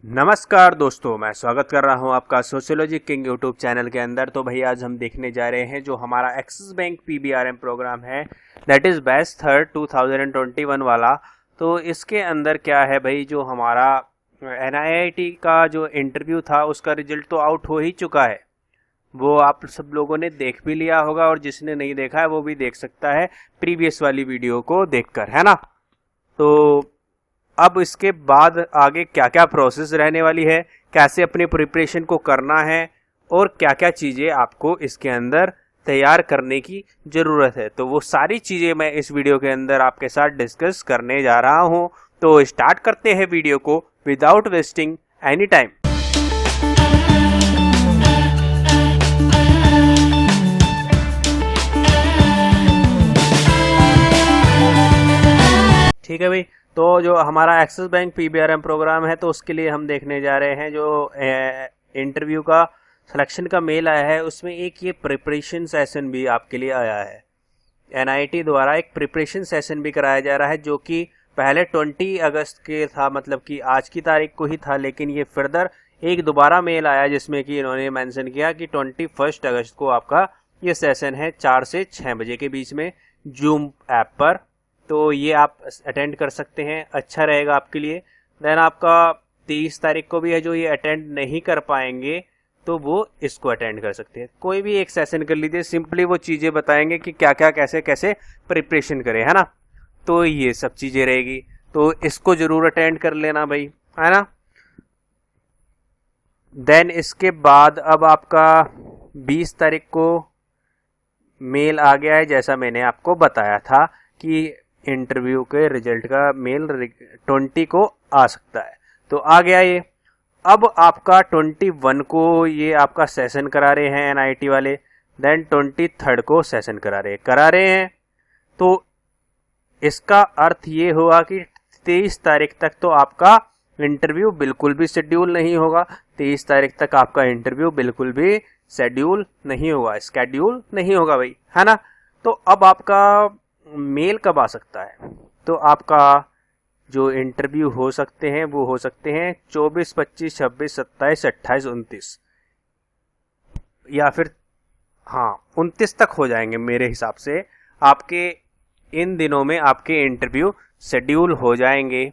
नमस्कार दोस्तों, मैं स्वागत कर रहा हूं आपका सोशियोलॉजी किंग यूट्यूब चैनल के अंदर। तो भाई आज हम देखने जा रहे हैं जो हमारा एक्सिस बैंक पीबीआरएम प्रोग्राम है, दैट इज़ बैच थर्ड 2021 वाला। तो इसके अंदर क्या है भाई, जो हमारा एनआईआईटी का जो इंटरव्यू था उसका रिजल्ट तो आउट हो ही चुका है। वो आप सब लोगों ने देख भी लिया होगा और जिसने नहीं देखा है वो भी देख सकता है प्रीवियस वाली वीडियो को देखकर, है ना। तो अब इसके बाद आगे क्या क्या प्रोसेस रहने वाली है, कैसे अपने प्रिपरेशन को करना है और क्या क्या चीज़ें आपको इसके अंदर तैयार करने की ज़रूरत है, तो वो सारी चीज़ें मैं इस वीडियो के अंदर आपके साथ डिस्कस करने जा रहा हूं। तो स्टार्ट करते हैं वीडियो को विदाउट वेस्टिंग एनी टाइम। ठीक है भाई, तो जो हमारा एक्सिस बैंक पीबीआरएम प्रोग्राम है तो उसके लिए हम देखने जा रहे हैं जो इंटरव्यू का सिलेक्शन का मेल आया है, उसमें एक ये प्रिपरेशन सेशन भी आपके लिए आया है। एनआईटी द्वारा एक प्रिपरेशन सेशन भी कराया जा रहा है जो कि पहले 20 अगस्त के था, मतलब कि आज की तारीख को ही था, लेकिन ये फर्दर एक दोबारा मेल आया जिसमें कि इन्होंने मेंशन किया कि 21 अगस्त को आपका ये सेशन है 4 से 6 बजे के बीच में जूम ऐप पर। तो ये आप अटेंड कर सकते हैं, अच्छा रहेगा आपके लिए। देन आपका 23 तारीख को भी है, जो ये अटेंड नहीं कर पाएंगे तो वो इसको अटेंड कर सकते हैं। कोई भी एक सेशन कर लीजिए, सिंपली वो चीज़ें बताएंगे कि क्या क्या कैसे कैसे प्रिपरेशन करें, है ना। तो ये सब चीज़ें रहेगी, तो इसको ज़रूर अटेंड कर लेना भाई, है ना। देन इसके बाद अब आपका 20 तारीख को मेल आ गया है, जैसा मैंने आपको बताया था कि इंटरव्यू के रिजल्ट का मेल 20 को आ सकता है, तो आ गया ये। अब आपका 21 को ये आपका सेशन करा रहे हैं एनआईटी वाले, देन 23 को सेशन करा रहे हैं। तो इसका अर्थ ये हुआ कि 23 तारीख तक तो आपका इंटरव्यू बिल्कुल भी शेड्यूल नहीं होगा। 23 तारीख तक आपका इंटरव्यू बिल्कुल भी शेड्यूल नहीं होगा, स्केड्यूल नहीं होगा भाई, है ना। तो अब आपका मेल कब आ सकता है, तो आपका जो इंटरव्यू हो सकते हैं वो हो सकते हैं 24, 25, 26, 27, 28, 29 या फिर 29 तक हो जाएंगे मेरे हिसाब से। आपके इन दिनों में आपके इंटरव्यू शेड्यूल हो जाएंगे,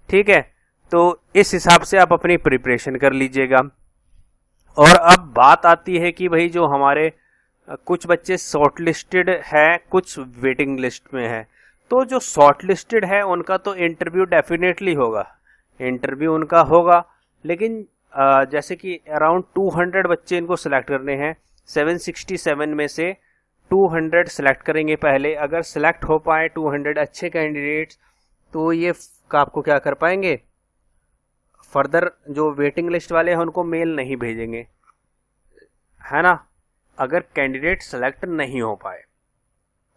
ठीक है। तो इस हिसाब से आप अपनी प्रिपरेशन कर लीजिएगा। और अब बात आती है कि भाई जो हमारे कुछ बच्चे शॉर्ट लिस्टेड है, कुछ वेटिंग लिस्ट में है। तो जो शॉर्ट लिस्टेड है उनका तो इंटरव्यू डेफिनेटली होगा, लेकिन जैसे कि अराउंड 200 बच्चे इनको सिलेक्ट करने हैं। 767 में से 200 सिलेक्ट करेंगे पहले। अगर सिलेक्ट हो पाए 200 अच्छे कैंडिडेट्स तो ये आपको क्या कर पाएंगे, फर्दर जो वेटिंग लिस्ट वाले हैं उनको मेल नहीं भेजेंगे, है ना। अगर कैंडिडेट सेलेक्ट नहीं हो पाए,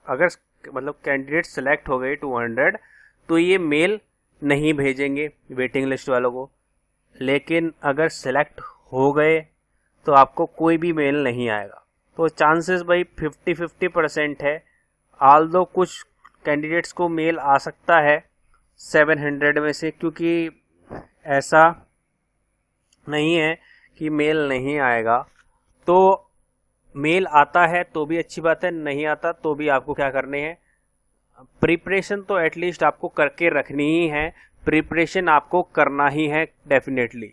अगर मतलब कैंडिडेट सेलेक्ट हो गए 200, तो ये मेल नहीं भेजेंगे वेटिंग लिस्ट वालों को। लेकिन अगर सेलेक्ट हो गए तो आपको कोई भी मेल नहीं आएगा। तो चांसेस भाई 50-50% है। आल्दो कुछ कैंडिडेट्स को मेल आ सकता है 700 में से, क्योंकि ऐसा नहीं है कि मेल नहीं आएगा। तो मेल आता है तो भी अच्छी बात है, नहीं आता तो भी आपको क्या करने हैं, प्रिपरेशन तो एटलीस्ट आपको करके रखनी ही है। प्रिपरेशन आपको करना ही है डेफिनेटली,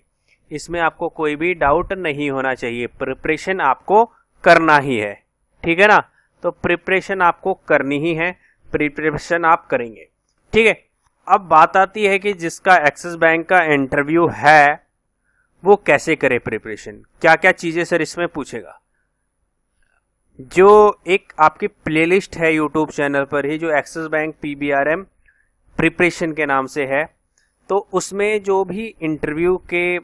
इसमें आपको कोई भी डाउट नहीं होना चाहिए। प्रिपरेशन आपको करना ही है, ठीक है ना। तो प्रिपरेशन आपको करनी ही है, प्रिपरेशन आप करेंगे, ठीक है। अब बात आती है कि जिसका एक्सिस बैंक का इंटरव्यू है वो कैसे करे प्रिपरेशन, क्या क्या चीज़ें सर इसमें पूछेगा। जो एक आपकी प्लेलिस्ट है यूट्यूब चैनल पर ही, जो एक्सिस बैंक पीबीआरएम प्रिपरेशन के नाम से है, तो उसमें जो भी इंटरव्यू के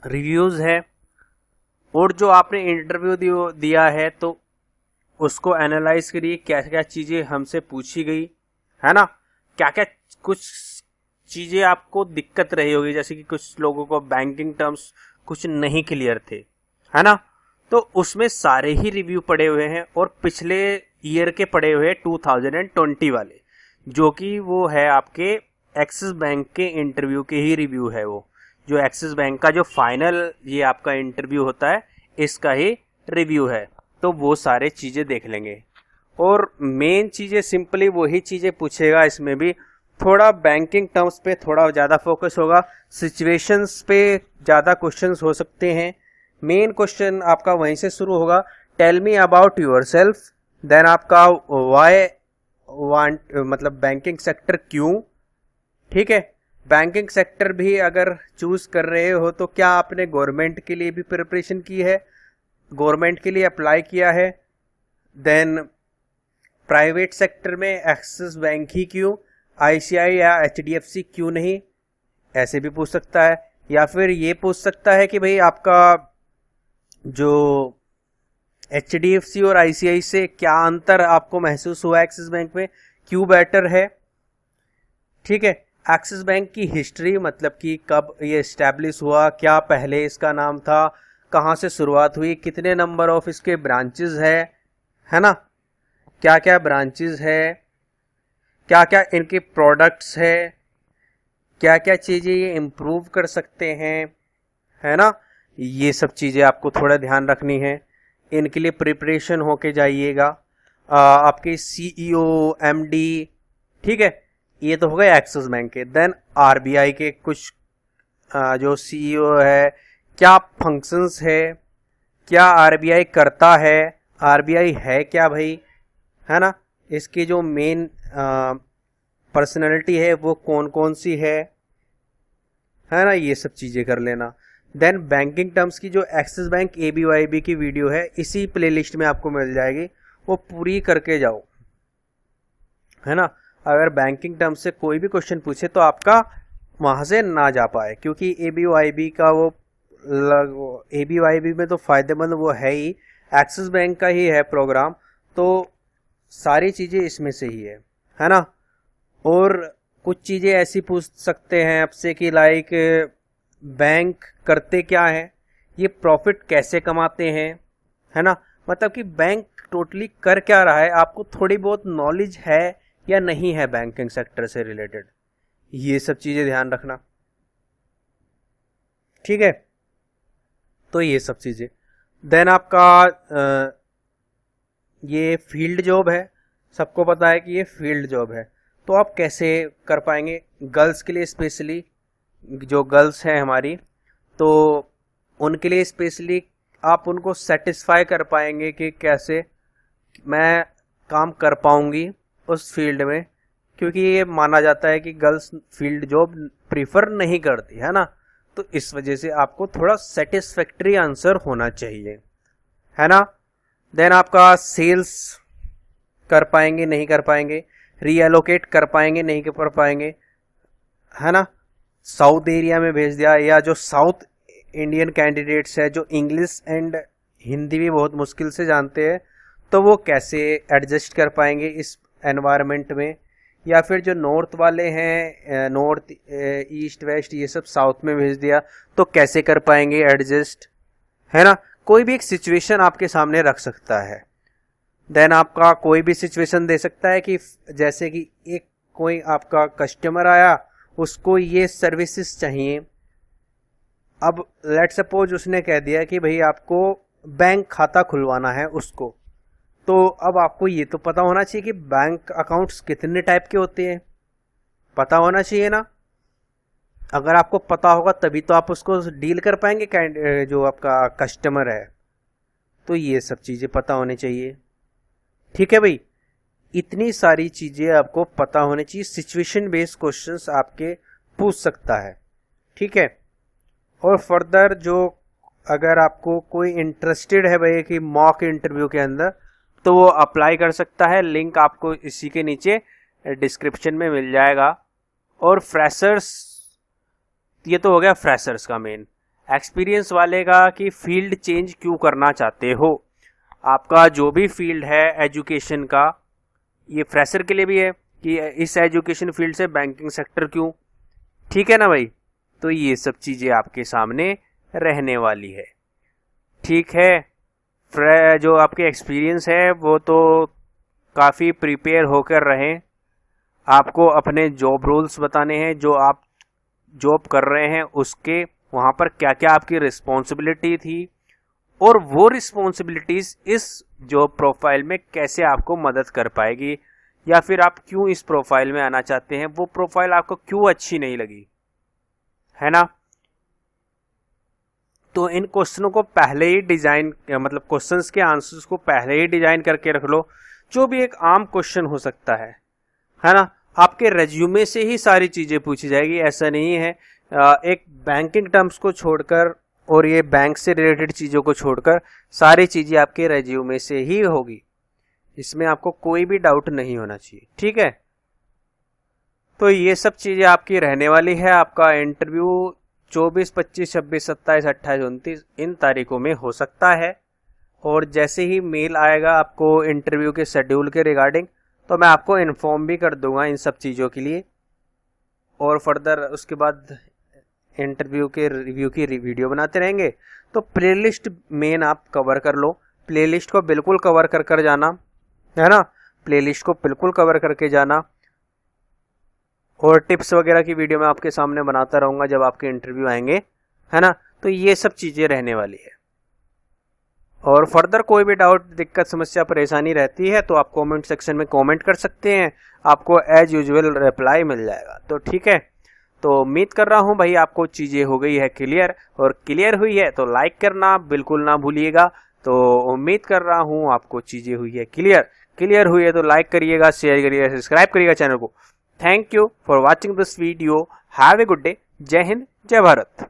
रिव्यूज़ है और जो आपने इंटरव्यू दिया है तो उसको एनालाइज करिए, क्या क्या चीज़ें हमसे पूछी गई, है ना। क्या क्या कुछ चीज़ें आपको दिक्कत रही होगी, जैसे कि कुछ लोगों को बैंकिंग टर्म्स कुछ नहीं क्लियर थे, है ना। तो उसमें सारे ही रिव्यू पड़े हुए हैं और पिछले ईयर के पड़े हुए 2020 वाले, जो कि वो है आपके एक्सिस बैंक के इंटरव्यू के ही रिव्यू है, वो जो एक्सिस बैंक का जो फाइनल ये आपका इंटरव्यू होता है इसका ही रिव्यू है। तो वो सारे चीज़ें देख लेंगे और मेन चीज़ें सिंपली वही चीज़ें पूछेगा। इसमें भी थोड़ा बैंकिंग टर्म्स पे थोड़ा ज़्यादा फोकस होगा, सिचुएशंस पे ज़्यादा क्वेश्चंस हो सकते हैं। मेन क्वेश्चन आपका वहीं से शुरू होगा, tell me about yourself, then आपका व्हाई वांट, मतलब बैंकिंग सेक्टर क्यों, ठीक है। बैंकिंग सेक्टर भी अगर चूज कर रहे हो तो क्या आपने गवर्नमेंट के लिए भी प्रिपरेशन की है, गवर्नमेंट के लिए अप्लाई किया है। देन प्राइवेट सेक्टर में एक्सिस बैंक ही क्यों, आईसीआई या एचडीएफसी क्यों नहीं, ऐसे भी पूछ सकता है। या फिर ये पूछ सकता है कि भाई आपका जो एचडीएफसी और आईसीआई से क्या अंतर आपको महसूस हुआ एक्सिस बैंक में, क्यों बेटर है, ठीक है। एक्सिस बैंक की हिस्ट्री, मतलब कि कब ये इस्टेब्लिश हुआ, क्या पहले इसका नाम था, कहाँ से शुरुआत हुई, कितने नंबर ऑफ इसके ब्रांचेस है ना, क्या क्या ब्रांचेस है, क्या क्या इनके प्रोडक्ट्स है, क्या क्या चीज़ें ये इम्प्रूव कर सकते हैं, है ना। ये सब चीज़ें आपको थोड़ा ध्यान रखनी है, इनके लिए प्रिपरेशन होके जाइएगा। आपके सीईओ, एमडी, ठीक है, ये तो हो गए एक्सिस बैंक के। देन आरबीआई के कुछ जो सीईओ है, क्या फंक्शंस है, क्या आरबीआई करता है, आरबीआई है क्या भाई, है ना। इसकी जो मेन पर्सनैलिटी है वो कौन कौन सी है ना, ये सब चीज़ें कर लेना। देन बैंकिंग टर्म्स की जो एक्सिस बैंक एबीवाईबी की वीडियो है इसी प्लेलिस्ट में आपको मिल जाएगी, वो पूरी करके जाओ, है ना। अगर बैंकिंग टर्म से कोई भी क्वेश्चन पूछे तो आपका वहाँ से ना जा पाए, क्योंकि एबीवाईबी का वो एबीवाईबी में तो फ़ायदेमंद वो है ही, एक्सिस बैंक का ही है प्रोग्राम, तो सारी चीज़ें इसमें से ही है ना। और कुछ चीज़ें ऐसी पूछ सकते हैं आपसे कि लाइक बैंक करते क्या है, ये प्रॉफिट कैसे कमाते हैं, है ना। मतलब कि बैंक टोटली कर क्या रहा है, आपको थोड़ी बहुत नॉलेज है या नहीं है बैंकिंग सेक्टर से रिलेटेड, ये सब चीज़ें ध्यान रखना, ठीक है। तो ये सब चीज़ें। देन आपका ये फील्ड जॉब है, सबको पता है कि ये फील्ड जॉब है, तो आप कैसे कर पाएंगे, गर्ल्स के लिए स्पेशली, जो गर्ल्स हैं हमारी, तो उनके लिए स्पेशली आप उनको सेटिस्फाई कर पाएंगे कि कैसे मैं काम कर पाऊंगी उस फील्ड में, क्योंकि ये माना जाता है कि गर्ल्स फील्ड जॉब प्रीफर नहीं करती, है ना। तो इस वजह से आपको थोड़ा सेटिस्फैक्टरी आंसर होना चाहिए, है ना। देन आपका सेल्स कर पाएंगे नहीं कर पाएंगे, रीएलोकेट कर पाएंगे नहीं कर पाएंगे, है ना। साउथ एरिया में भेज दिया, या जो साउथ इंडियन कैंडिडेट्स है जो इंग्लिश एंड हिंदी भी बहुत मुश्किल से जानते हैं, तो वो कैसे एडजस्ट कर पाएंगे इस एनवायरनमेंट में। या फिर जो नॉर्थ वाले हैं, नॉर्थ ईस्ट वेस्ट ये सब साउथ में भेज दिया, तो कैसे कर पाएंगे एडजस्ट, है ना। कोई भी एक सिचुएशन आपके सामने रख सकता है। देन आपका कोई भी सिचुएशन दे सकता है कि जैसे कि एक कोई आपका कस्टमर आया, उसको ये सर्विसेज चाहिए, अब लेट सपोज उसने कह दिया कि भाई आपको बैंक खाता खुलवाना है उसको, तो अब आपको ये तो पता होना चाहिए कि बैंक अकाउंट्स कितने टाइप के होते हैं, पता होना चाहिए ना। अगर आपको पता होगा तभी तो आप उसको डील कर पाएंगे, जो आपका कस्टमर है, तो ये सब चीज़ें पता होनी चाहिए, ठीक है भाई। इतनी सारी चीज़ें आपको पता होनी चाहिए, सिचुएशन बेस्ड क्वेश्चंस आपके पूछ सकता है, ठीक है। और फर्दर जो अगर आपको कोई इंटरेस्टेड है भाई कि मॉक इंटरव्यू के अंदर, तो वो अप्लाई कर सकता है, लिंक आपको इसी के नीचे डिस्क्रिप्शन में मिल जाएगा। और फ्रेशर्स, ये तो हो गया फ्रेशर्स का मेन। एक्सपीरियंस वाले का कि फील्ड चेंज क्यों करना चाहते हो, आपका जो भी फील्ड है एजुकेशन का, ये फ्रेशर के लिए भी है कि इस एजुकेशन फील्ड से बैंकिंग सेक्टर क्यों, ठीक है ना भाई। तो ये सब चीज़ें आपके सामने रहने वाली है, ठीक है। जो आपके एक्सपीरियंस है वो तो काफ़ी प्रिपेयर होकर रहें, आपको अपने जॉब रोल्स बताने हैं, जो आप जॉब कर रहे हैं उसके वहाँ पर क्या क्या आपकी रिस्पॉन्सिबिलिटी थी, और वो रिस्पॉन्सिबिलिटीज इस जॉब प्रोफाइल में कैसे आपको मदद कर पाएगी, या फिर आप क्यों इस प्रोफाइल में आना चाहते हैं, वो प्रोफाइल आपको क्यों अच्छी नहीं लगी, है ना। तो इन क्वेश्चनों को पहले ही डिजाइन, मतलब क्वेश्चंस के आंसर्स को पहले ही डिजाइन करके रख लो। जो भी एक आम क्वेश्चन हो सकता है ना। आपके रेज्यूमे से ही सारी चीजें पूछी जाएगी, ऐसा नहीं है। एक बैंकिंग टर्म्स को छोड़कर और ये बैंक से रिलेटेड चीजों को छोड़कर सारी चीजें आपके रेज्यूमे से ही होगी, इसमें आपको कोई भी डाउट नहीं होना चाहिए, ठीक है। तो ये सब चीजें आपकी रहने वाली है। आपका इंटरव्यू 24, 25, 26, 27, 28, 29 इन तारीखों में हो सकता है। और जैसे ही मेल आएगा आपको इंटरव्यू के शेड्यूल के रिगार्डिंग, तो मैं आपको इन्फॉर्म भी कर दूंगा इन सब चीज़ों के लिए। और फर्दर उसके बाद इंटरव्यू के रिव्यू की वीडियो बनाते रहेंगे। तो प्लेलिस्ट मेन आप कवर कर लो, प्लेलिस्ट को बिल्कुल कवर कर जाना, है ना। प्लेलिस्ट को बिल्कुल कवर करके जाना। और टिप्स वगैरह की वीडियो मैं आपके सामने बनाता रहूँगा जब आपके इंटरव्यू आएंगे, है ना। तो ये सब चीज़ें रहने वाली है। और फर्दर कोई भी डाउट, दिक्कत, समस्या, परेशानी रहती है तो आप कमेंट सेक्शन में कमेंट कर सकते हैं, आपको एज यूजुअल रिप्लाई मिल जाएगा। तो ठीक है, तो उम्मीद कर रहा हूँ भाई आपको चीज़ें हो गई है क्लियर, और क्लियर हुई है तो लाइक करना बिल्कुल ना भूलिएगा। तो उम्मीद कर रहा हूँ आपको चीज़ें हुई है क्लियर हुई है तो लाइक करिएगा, शेयर करिएगा, सब्सक्राइब करिएगा चैनल को। Thank you for watching this video. Have a good day. जय हिंद, जय भारत।